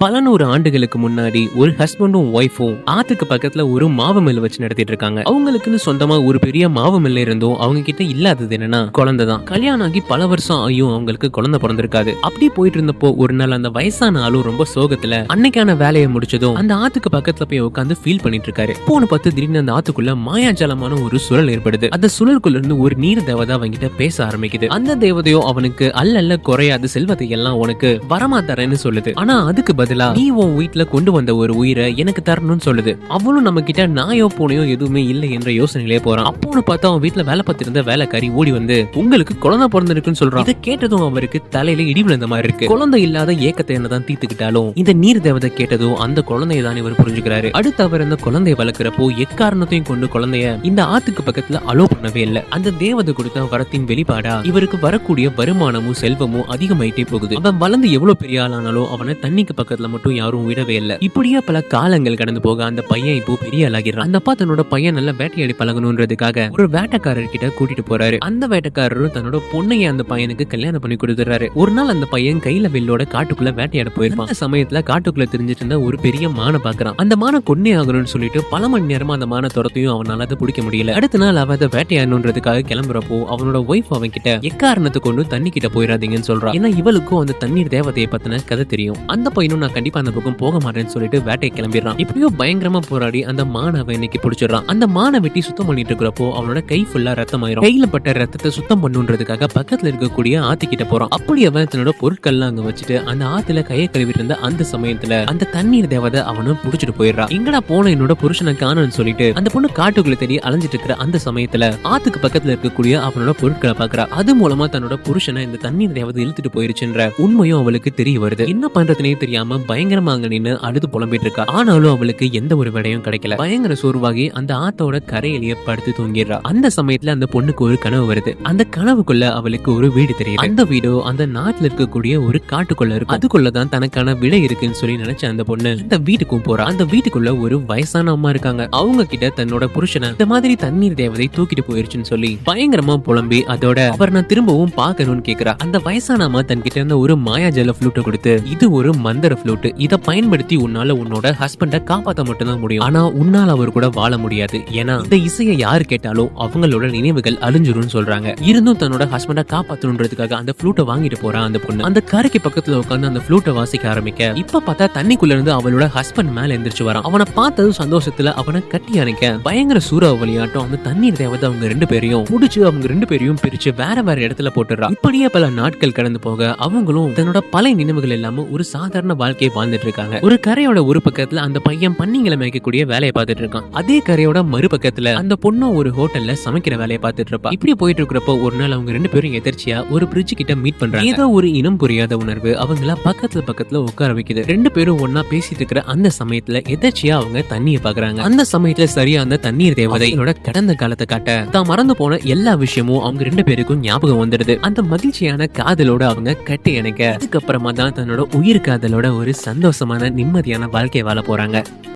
பல நூறு ஆண்டுகளுக்கு முன்னாடி ஒரு ஹஸ்பண்டும் ஒய்ஃபும் ஆத்துக்கு பக்கத்துல ஒரு மாவு மில் வச்சு நடத்திட்டு இருக்காங்க. அவங்களுக்குன்னு சொந்தமா ஒரு பெரிய மாவு மில் இருந்தும் அவங்க கிட்ட இல்லாதது என்னன்னா குழந்தை தான். கல்யாணம் ஆகி பல வருஷம் ஆயும் அவங்களுக்கு குழந்தை பிறந்திருக்காது. அப்படி போயிட்டு இருந்தப்போ ஒரு நாள் அந்த வயசான ஆளும் ரொம்ப சோகத்துல அன்னைக்கான வேலையை முடிச்சதும் அந்த ஆத்துக்கு பக்கத்துல போய் உட்காந்து ஃபீல் பண்ணிட்டு இருக்காரு. போன பார்த்து திடீர்னு அந்த ஆத்துக்குள்ள மாயாஜலமான ஒரு சுழல் ஏற்படுது. அந்த சுழலுக்குள்ள இருந்து ஒரு நீர் தேவதை அவங்கிட்ட பேச ஆரம்பிக்குது. அந்த தேவதையோ அவனுக்கு அல்ல குறையாத செல்வத்தை எல்லாம் உனக்கு வரமா தரேன்னு சொல்லுது. ஆனா அதுக்கு பதிலா நீ உன் வீட்டுல கொண்டு வந்த ஒரு உயிரை எனக்கு தரணும்னு சொல்லுது. அவளும் நம்ம கிட்ட நாயோ பூனையோ எதுவுமே இல்லை என்ற யோசனையிலே போறான். அப்போன்னு பார்த்தா அவன் வீட்டுல வேலை பார்த்திருந்த வேலைக்காரி ஓடி வந்து உங்களுக்கு குழந்தை பிறந்திருக்குன்னு சொல்றான். இதை கேட்டதும் அவருக்கு தலையில இடி விழுந்த மாதிரி இருக்கு. குழந்தை இல்லாத ஏக்கத்தை என்னதான் தீர்த்துக்கிட்டாலும் இந்த நீர் தேவதை கேட்டதும் அந்த குழந்தையை தான் இவர் புரிஞ்சுக்கிறாரு. அடுத்து அவர் அந்த குழந்தைய வளர்க்கிறப்போ எக்காரணத்தையும் கொண்டு குழந்தைய இந்த ஆத்துக்கு பக்கத்துல அலோ பண்ணவே இல்லை. அந்த தேவதை கொடுத்த வரத்தின் வெளிப்பாடா இவருக்கு வரக்கூடிய வருமானமும் செல்வமும் அதிகமாயிட்டே போகுது. அவன் வளர்ந்து எவ்வளவு பெரிய ஆளானாலும் அவனை தண்ணிக்கு பக்கத்துல மட்டும் யாரும் விடவே இல்லை. இப்படியே பல காலங்கள் கடந்து போக அந்த பையன் இப்போ பெரிய ஆளாகிறான். அந்த அப்பா தன்னோட பையன் நல்ல வேட்டையாடி பழகணும்ன்றதுக்காக ஒரு வேட்டைக்காரர் கிட்ட கூட்டிட்டு போறாரு. அந்த வேட்டைக்காரரும் தன்னோட பொண்ணைய அந்த பையனுக்கு கல்யாணம் பண்ணி கொடுத்துறாரு. ஒரு நாள் அந்த பையன் கையில வெள்ளோட காட்டுக்குள்ள வேட்டையாட போயிருப்பான். அந்த சமயத்துல காட்டுக்குள்ள தெரிஞ்சிட்டு இருந்த ஒரு பெரிய மானை பாக்குறான். அந்த மானை கொன்னே ஆகணும்னு சொல்லிட்டு பல மணி நேரமா அந்த மான துரத்தையும் அவனால அதை பிடிக்க முடியல. அடுத்த நாள் அவன் அதை வேட்டையாடணுன்றதுக்காக கிளம்புறப்போ அவனோட ஒய்ஃப் அவன் கிட்ட எக்காரணத்தை கொண்டு தண்ணி கிட்ட போயிடாதீங்கன்னு சொல்றான். ஏன்னா இவளுக்கும் அந்த தண்ணீர் தேவதையை பத்தின கதை தெரியும். அந்த பையனும் நான் கண்டிப்பா அந்த பக்கம் போக மாட்டேன்னு சொல்லிட்டு வேட்டையை கிளம்பிடுறான். இப்படியோ பயங்கரமா போராடி அந்த மானை அவன் இன்னைக்கு பிடிச்சிடறான். அந்த மானை வெட்டி சுத்தம் பண்ணிட்டு இருக்கிறப்போ அவனோட கை ஃபுல்லா ரத்தமாயிரும். கையில பட்ட ரத்தத்தை சுத்தம் பண்ணுன்றதுக்காக பக்கத்துல இருக்கக்கூடிய ஆத்துக்கிட்ட போறான். அப்படி அவன் தன்னோட பொருட்கள்லாம் அங்க வச்சுட்டு அந்த ஆத்துல கையை கழுவிட்டு இருந்த அந்த சமயத்துல அந்த தண்ணீர் தேவதை அவனும் புடிச்சிட்டு போயிடுறான். எங்கடா போன என்னோட புருஷனை காணன்னு சொல்லிட்டு அந்த பொண்ணு காட்டுக்குள்ள தேடி அலைஞ்சிட்டு இருக்கிற அந்த சமயத்துல ஆத்துக்கு பக்கத்துல இருக்கக்கூடிய அவனோட பொருட்களை பாக்குறா. அது மூலமா தன்னோட புருஷனை இந்த தண்ணீர் தேவதை இழுத்துட்டு போயிருச்சுன்ற உண்மையும் அவளுக்கு தெரிய வருது. என்ன பண்றதுனே தெரியாம பயங்கரமா அங்க நின்னு அழுது புலம்பிட்டு இருக்கா. ஆனாலும் அவளுக்கு எந்த ஒரு விடையும் கிடைக்கல. பயங்கர சோர்வாகி அந்த ஆத்தோட கரையிலேயே படுத்து தூங்கிடுறா. அந்த சமயத்துல அந்த பொண்ணுக்கு ஒரு கனவு வருது. அந்த கனவுக்குள்ள அவளுக்கு ஒரு வீடு தெரியுது. அந்த வீடு அந்த நாட்டுல இருக்கக்கூடிய ஒரு காட்டுக்குள்ள இருக்கு. அதுக்குள்ளதான் தனக்கான விடை இருக்குன்னு சொல்லி நினைச்ச அந்த பொண்ணு இந்த வீட்டுக்கும் போறா. அந்த வீட்டுக்குள்ள ஒரு வயசான அம்மா இருக்காங்க. அவங்க கிட்ட தன்னோட புருஷனை இந்த மாதிரி தண்ணீர் தேவதை தூக்கிட்டு போயிருச்சுன்னு சொல்லி பயங்கரமா புலம்பி அதோட அவர் நான் திரும்பவும் பாக்கணும்னு கேக்குறா. அந்த வயசான அம்மா தன்கிட்ட இருந்த ஒரு மாயாஜல ஃப்ளூட்டை கொடுத்து இது ஒரு மந்திர ஃப்ளூட், இதை பயன்படுத்தி உன்னால உன்னோட ஹஸ்பண்ட காப்பாற்ற மட்டும்தான் முடியும். ஆனா உன்னால அவர் கூட வாழ முடியாது. ஏன்னா இந்த இசையை யாரு கேட்டாலும் அவங்களோட நினைவுகள் அழிஞ்சிரும் சொல்றாங்க. இருந்தும் தன்னோட ஹஸ்பண்ட காப்பாற்றணுன்றதுக்காக அந்த ஃப்ளூட்டை வாங்கிட்டு போறா அந்த பொண்ணு. அந்த கரைக்கு பக்கத்துல உட்காந்து அந்த ஃப்ளூட்டை வாசிக்க ஆரம்பிக்க இப்ப பார்த்தா தண்ணிக்குள்ள இருந்து அவளோட ஹஸ்பண்ட் மேல எந்திரிச்சு வரான். அவனை பார்த்ததும் சந்தோஷத்துல அவனை கட்டி அணைக்க பயங்கர சூறாவளியாட்டம் அந்த தண்ணீர் தேவதை அவங்க ரெண்டு பேரையும் முடிச்சு அவங்க ரெண்டு பேரையும் பிரிச்சு வேற வேற இடத்துல போட்டுறா. இப்படியே பல நாட்கள் கடந்து போக அவங்களும் தன்னோட பழைய நினைவுகள் இல்லாம ஒரு சாதாரண வாழ்க்கையை வாழ்ந்துட்டு இருக்காங்க. ஒரு கரையோட ஒரு பக்கத்துல அந்த பையன் பன்னிங்களை மேய்க்கக்கூடிய வேலையை பார்த்துட்டு இருக்கான். அதே கரையோட மறுபக்கத்துல அந்த பொண்ணும் ஒரு ஹோட்டல்ல சமைக்கிற வேலையை பார்த்துட்டு இருப்பா. இப்படி போயிட்டு இருக்கிறப்போ ஒரு நாள் அவங்க ரெண்டு பேரும் எதிர்ச்சியா ஒரு பிரிட்ஜ் கிட்ட மீட் பண்றாங்க. ஏதோ ஒரு இனம் புரியாத உணர்வு அவங்கள பக்கத்துல உட்கார வைக்குது. ரெண்டு பேரும் ஒன்னா பேசிட்டு இருக்கிற அந்த சமயத்துல எதிர்ச்சியா அவங்க தண்ணியை பாக்குறாங்க. அந்த சமயத்துல சரியா அந்த தண்ணீர் தேவதையோட கடந்த காலத்தை காட்ட தான் மறந்து போன எல்லா விஷயமும் அவங்க ரெண்டு பேருக்கும் ஞாபகம் வந்துடுது. அந்த மகிழ்ச்சியான காதலோட அவங்க கட்டி இணைக்க அதுக்கப்புறமா தான் தன்னோட உயிர் காதலோட ஒரு சந்தோஷமான நிம்மதியான வாழ்க்கை வாழ போறாங்க.